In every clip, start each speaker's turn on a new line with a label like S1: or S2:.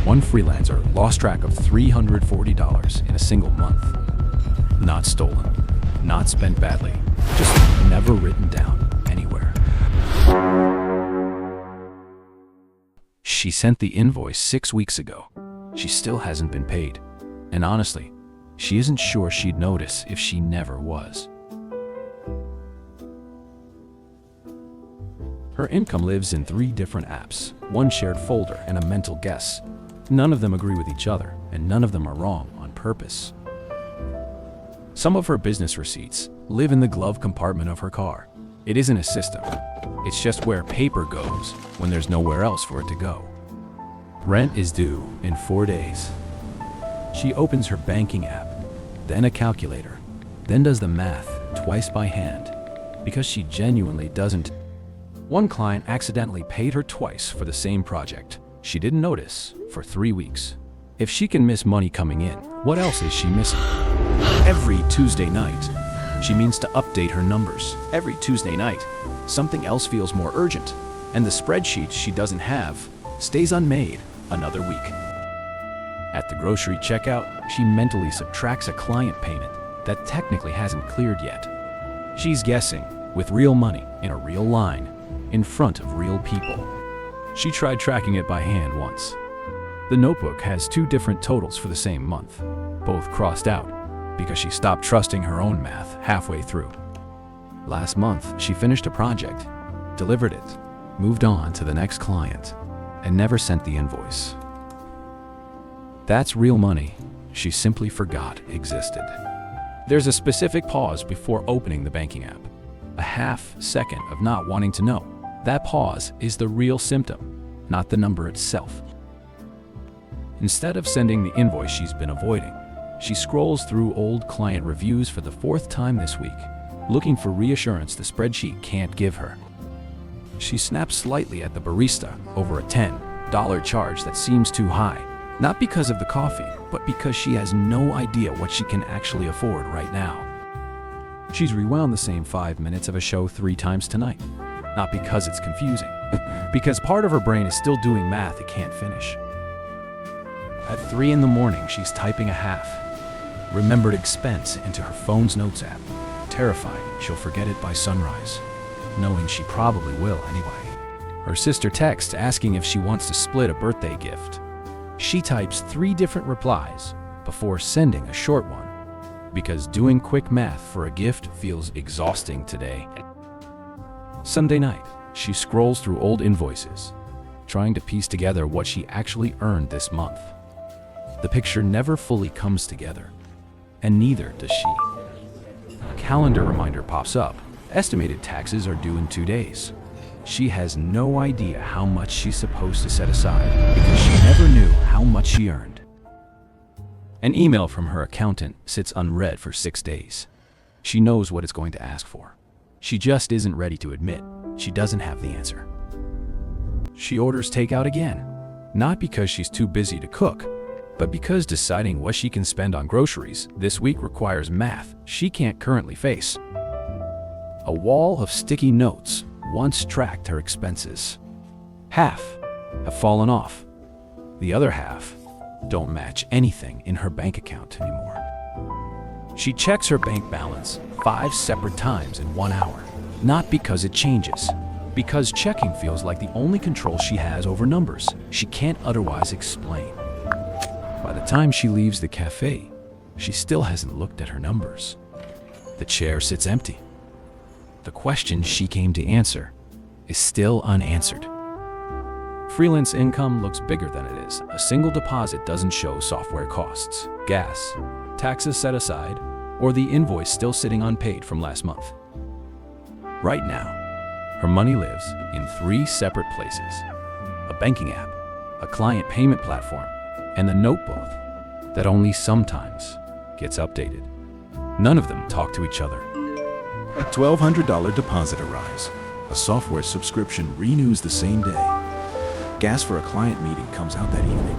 S1: One freelancer lost track of $340 in a single month. Not stolen, not spent badly, just never written down anywhere. She sent the invoice 6 weeks ago. She still hasn't been paid. And honestly, she isn't sure she'd notice if she never was. Her income lives in 3 different apps, one shared folder, and a mental guess. None of them agree with each other, and none of them are wrong on purpose. Some of her business receipts live in the glove compartment of her car. It isn't a system. It's just where paper goes when there's nowhere else for it to go. Rent is due in 4 days. She opens her banking app, then a calculator, then does the math twice by hand because she genuinely doesn't. One client accidentally paid her twice for the same project. She didn't notice for 3 weeks. If she can miss money coming in, what else is she missing? Every Tuesday night, she means to update her numbers. Every Tuesday night, something else feels more urgent, and the spreadsheet she doesn't have stays unmade another week. At the grocery checkout, she mentally subtracts a client payment that technically hasn't cleared yet. She's guessing with real money in a real line in front of real people. She tried tracking it by hand once. The notebook has 2 different totals for the same month, both crossed out because she stopped trusting her own math halfway through. Last month, she finished a project, delivered it, moved on to the next client, and never sent the invoice. That's real money she simply forgot existed. There's a specific pause before opening the banking app. A half second of not wanting to know. That pause is the real symptom, not the number itself. Instead of sending the invoice she's been avoiding, she scrolls through old client reviews for the 4th time this week, looking for reassurance the spreadsheet can't give her. She snaps slightly at the barista over a $10 charge that seems too high, not because of the coffee, but because she has no idea what she can actually afford right now. She's rewound the same 5 minutes of a show 3 times tonight, not because it's confusing, because part of her brain is still doing math it can't finish. At 3 in the morning, she's typing a half remembered expense into her phone's notes app, terrified she'll forget it by sunrise, knowing she probably will anyway. Her sister texts asking if she wants to split a birthday gift. She types 3 different replies before sending a short one, because doing quick math for a gift feels exhausting today. Sunday night, she scrolls through old invoices, trying to piece together what she actually earned this month. The picture never fully comes together, and neither does she. A calendar reminder pops up. Estimated taxes are due in 2 days. She has no idea how much she's supposed to set aside because she never knew how much she earned. An email from her accountant sits unread for 6 days. She knows what it's going to ask for. She just isn't ready to admit she doesn't have the answer. She orders takeout again, not because she's too busy to cook, but because deciding what she can spend on groceries this week requires math she can't currently face. A wall of sticky notes once tracked her expenses. Half have fallen off. The other half don't match anything in her bank account anymore. She checks her bank balance 5 separate times in 1 hour, not because it changes, because checking feels like the only control she has over numbers she can't otherwise explain. By the time she leaves the cafe, she still hasn't looked at her numbers. The chair sits empty. The question she came to answer is still unanswered. Freelance income looks bigger than it is. A single deposit doesn't show software costs, gas, taxes set aside, or the invoice still sitting unpaid from last month. Right now, her money lives in 3 separate places: a banking app, a client payment platform, and the notebook that only sometimes gets updated. None of them talk to each other. A $1,200 deposit arrives. A software subscription renews the same day. Gas for a client meeting comes out that evening.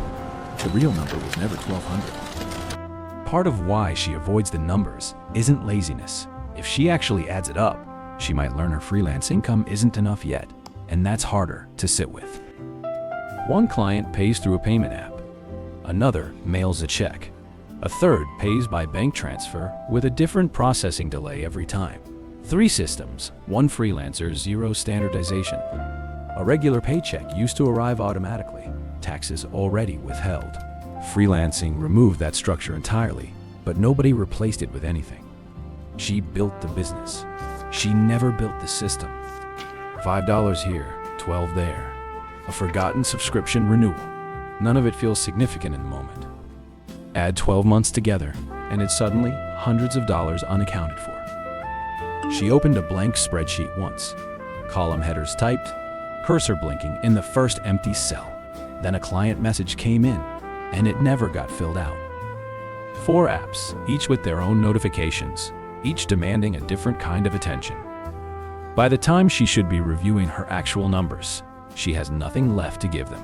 S1: The real number was never $1,200. Part of why she avoids the numbers isn't laziness. If she actually adds it up, she might learn her freelance income isn't enough yet, and that's harder to sit with. One client pays through a payment app, Another mails a check. A third pays by bank transfer with a different processing delay every time. 3 systems, 1 freelancer, 0 standardization. A regular paycheck used to arrive automatically, taxes already withheld. Freelancing removed that structure entirely, but nobody replaced it with anything. She built the business. She never built the system. $5 here, $12 there. A forgotten subscription renewal. None of it feels significant in the moment. Add 12 months together, and it's suddenly hundreds of dollars unaccounted for. She opened a blank spreadsheet once. Column headers typed, cursor blinking in the first empty cell. Then a client message came in, and it never got filled out. 4 apps, each with their own notifications, each demanding a different kind of attention. By the time she should be reviewing her actual numbers, she has nothing left to give them.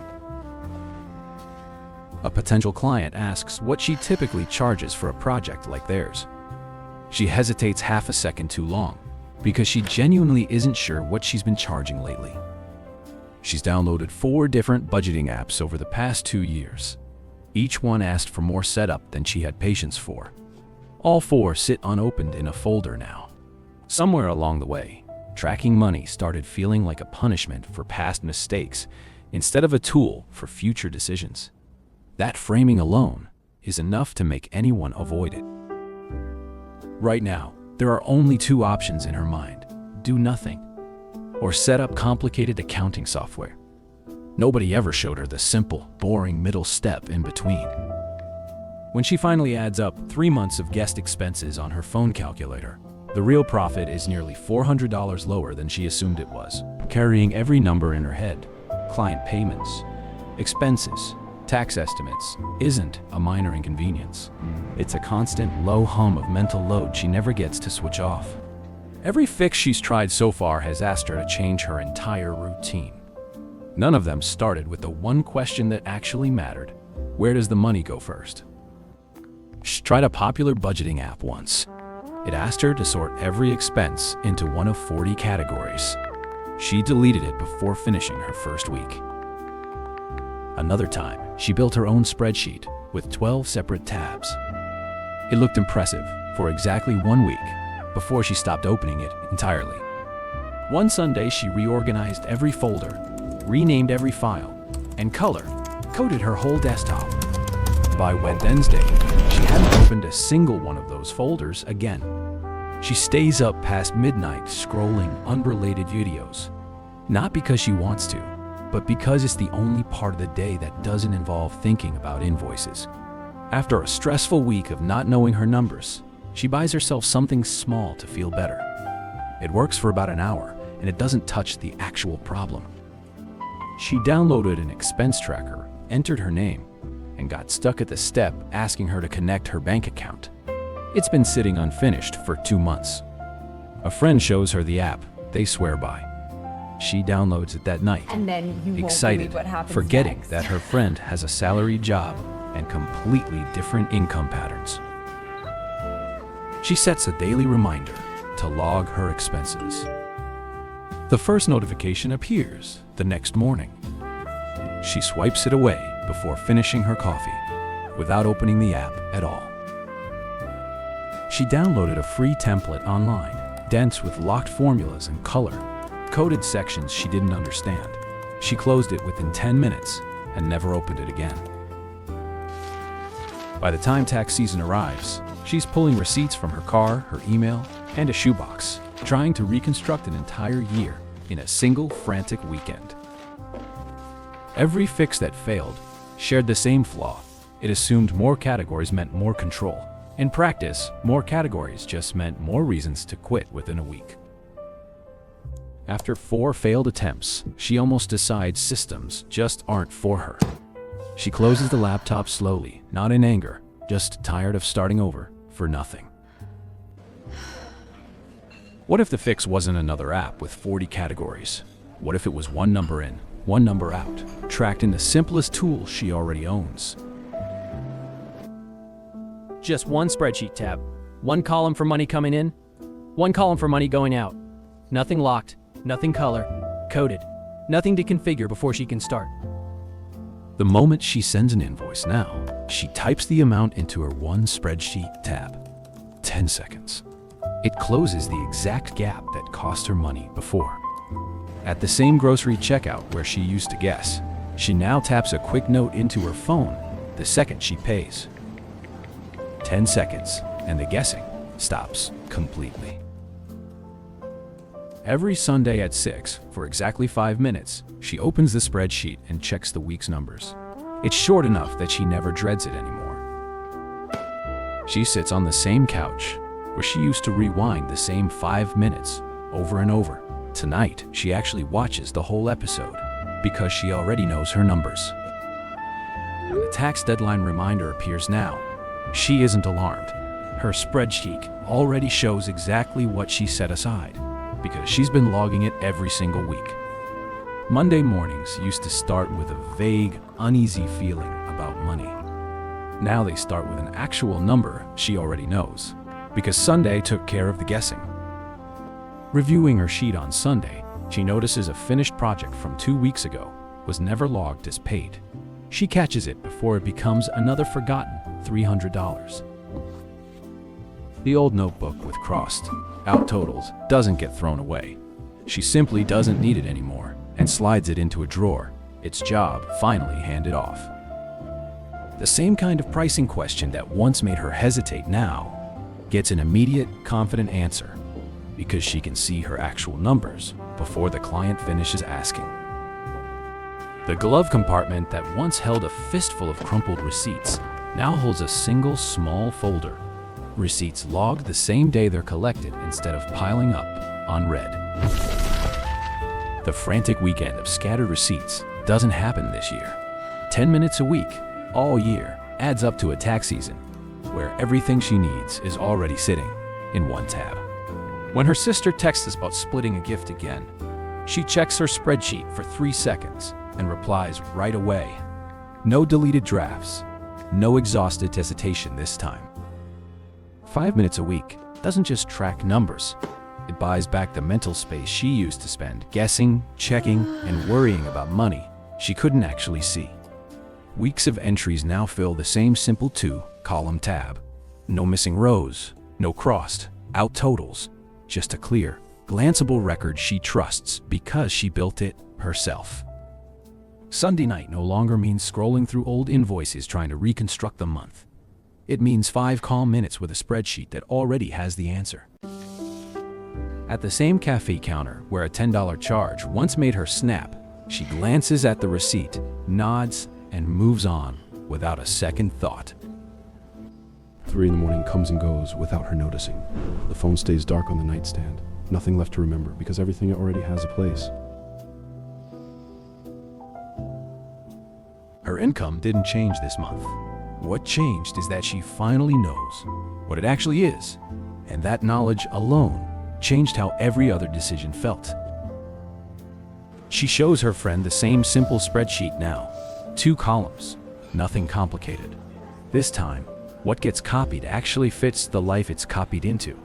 S1: A potential client asks what she typically charges for a project like theirs. She hesitates half a second too long because she genuinely isn't sure what she's been charging lately. She's downloaded 4 different budgeting apps over the past 2 years. Each one asked for more setup than she had patience for. All 4 sit unopened in a folder now. Somewhere along the way, tracking money started feeling like a punishment for past mistakes instead of a tool for future decisions. That framing alone is enough to make anyone avoid it. Right now, there are only 2 options in her mind: do nothing, or set up complicated accounting software. Nobody ever showed her the simple, boring middle step in between. When she finally adds up 3 months of guest expenses on her phone calculator, the real profit is nearly $400 lower than she assumed it was, carrying every number in her head. Client payments, expenses, tax estimates isn't a minor inconvenience. It's a constant low hum of mental load she never gets to switch off. Every fix she's tried so far has asked her to change her entire routine. None of them started with the one question that actually mattered: where does the money go first? She tried a popular budgeting app once. It asked her to sort every expense into one of 40 categories. She deleted it before finishing her first week. Another time, she built her own spreadsheet with 12 separate tabs. It looked impressive for exactly 1 week before she stopped opening it entirely. One Sunday, she reorganized every folder, renamed every file, and color-coded her whole desktop. By Wednesday, she hadn't opened a single one of those folders again. She stays up past midnight scrolling unrelated videos, not because she wants to, but because it's the only part of the day that doesn't involve thinking about invoices. After a stressful week of not knowing her numbers, she buys herself something small to feel better. It works for about an hour, and it doesn't touch the actual problem. She downloaded an expense tracker, entered her name, and got stuck at the step asking her to connect her bank account. It's been sitting unfinished for 2 months. A friend shows her the app they swear by. She downloads it that night,
S2: And then you won't
S1: excited,
S2: believe what happens
S1: forgetting
S2: next.
S1: that her friend has a salary job and completely different income patterns. She sets a daily reminder to log her expenses. The first notification appears the next morning. She swipes it away before finishing her coffee, without opening the app at all. She downloaded a free template online, dense with locked formulas and color-coded sections she didn't understand. She closed it within 10 minutes and never opened it again. By the time tax season arrives, she's pulling receipts from her car, her email, and a shoebox, trying to reconstruct an entire year in a single frantic weekend. Every fix that failed shared the same flaw. It assumed more categories meant more control. In practice, more categories just meant more reasons to quit within a week. After 4 failed attempts, she almost decides systems just aren't for her. She closes the laptop slowly, not in anger, just tired of starting over for nothing. What if the fix wasn't another app with 40 categories? What if it was one number in, one number out, tracked in the simplest tool she already owns?
S3: Just one spreadsheet tab. One column for money coming in, one column for money going out. Nothing locked, nothing color-coded, nothing to configure before she can start.
S1: The moment she sends an invoice now, She types the amount into her one spreadsheet tab. 10 seconds. It closes the exact gap that cost her money before. At the same grocery checkout where she used to guess, she now taps a quick note into her phone the second she pays. 10 seconds, and the guessing stops completely. Every Sunday at 6, for exactly 5 minutes, she opens the spreadsheet and checks the week's numbers. It's short enough that she never dreads it anymore. She sits on the same couch where she used to rewind the same 5 minutes over and over. Tonight, she actually watches the whole episode because she already knows her numbers. When the tax deadline reminder appears now, she isn't alarmed. Her spreadsheet already shows exactly what she set aside because she's been logging it every single week. Monday mornings used to start with a vague, uneasy feeling about money. Now they start with an actual number she already knows because Sunday took care of the guessing. Reviewing her sheet on Sunday, she notices a finished project from 2 weeks ago was never logged as paid. She catches it before it becomes another forgotten $300. The old notebook with crossed out totals doesn't get thrown away. She simply doesn't need it anymore and slides it into a drawer, its job finally handed off. The same kind of pricing question that once made her hesitate now gets an immediate, confident answer because she can see her actual numbers before the client finishes asking. The glove compartment that once held a fistful of crumpled receipts now holds a single small folder. Receipts logged the same day they're collected instead of piling up unread. The frantic weekend of scattered receipts doesn't happen this year. 10 minutes a week, all year, adds up to a tax season where everything she needs is already sitting in one tab. When her sister texts us about splitting a gift again, she checks her spreadsheet for 3 seconds and replies right away. No deleted drafts, no exhausted hesitation this time. 5 minutes a week doesn't just track numbers. It buys back the mental space she used to spend guessing, checking, and worrying about money she couldn't actually see. Weeks of entries now fill the same simple 2-column tab. No missing rows, no crossed out totals, just a clear, glanceable record she trusts because she built it herself. Sunday night no longer means scrolling through old invoices trying to reconstruct the month. It means 5 calm minutes with a spreadsheet that already has the answer. At the same cafe counter where a $10 charge once made her snap, she glances at the receipt, nods, and moves on without a second thought.
S2: 3 in the morning comes and goes without her noticing. The phone stays dark on the nightstand. Nothing left to remember because everything already has a place.
S1: Her income didn't change this month. What changed is that she finally knows what it actually is, and that knowledge alone changed how every other decision felt. She shows her friend the same simple spreadsheet now. 2 columns, nothing complicated. This time, what gets copied actually fits the life it's copied into.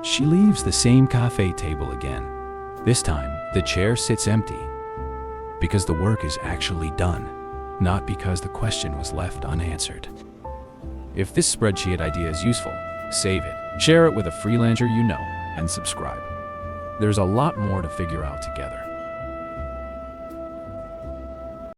S1: She leaves the same cafe table again. This time, the chair sits empty because the work is actually done, not because the question was left unanswered. If this spreadsheet idea is useful, save it, share it with a freelancer you know, and subscribe. There's a lot more to figure out together.